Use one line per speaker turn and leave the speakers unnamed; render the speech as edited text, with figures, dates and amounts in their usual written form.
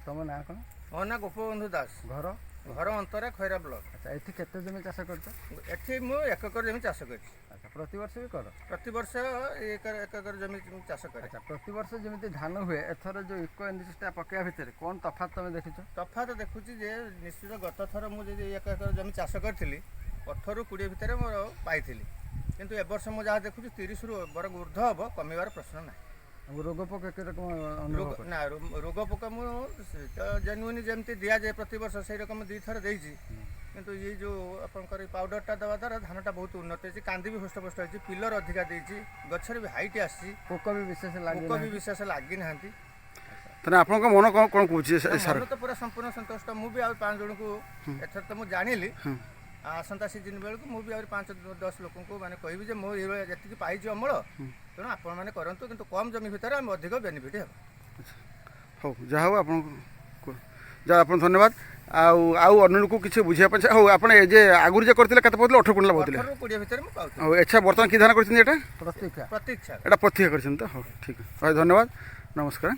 तुम ना कौन
मो ना गोपबंधु दास
घर
घर अंतरा खैरा ब्लॉक।
अच्छा ये केते जमी चाष कर
एठी मु 1 एकर जमी चाष कर
अच्छा प्रति वर्ष भी कर
प्रति वर्ष 1 एकर जमी चाष कर।
अच्छा प्रति वर्ष जमी धान हुए एथर जो इको इनिटा पकड़ा भितर कौन तफात तुम देखी
तफात देखुची जे निश्चित गत थर मुझे 1 एकर जमी चाष करी 18 ରୁ 20 भितर मोर पाई किंतु ए वर्ष मु जहाँ देखुची 30 ରୁ बरग ऊर्ध्व हम कमिबार प्रश्न ना।
रोग पोक
ना रोग पोक मु जेनुइन जमी दि जाए प्रत वर्ष से रकम 2 थर देती किंतु ये जो आपंकर पाउडरटा देवा द्वारा धानटा बहुत उन्नत होती कांदी भी हृष्टपुष्ट होती पिलर अधिका देती गचर भी हाइट आसी
पोक भी विशेष
लगी ना।
तेना आपन को मन कोन कहूची
सर तो पूरा संपूर्ण संतुष्ट मु भी आ 5 जन को एथर तो मु जानिली आसंता सीजन बेलू मुझे आ 5-10 लोक मैंने कहबी जे मो जी पाई अमल तेणु आपण मैंने करूँ कि कम जमी भितर आम अधिक बेनिफिट हे।
हो जहाँ हो आप धन्यवाद आउ अन्य को किसी बुझा हो आप आगुरी जे करते केते पड़े 18 कुंटल बोलते
20 भितर
हो। अच्छा बर्तमान कि धान कर
प्रतीक्षा
प्रतीक्षा कर तो हो ठीक है धन्यवाद नमस्कार।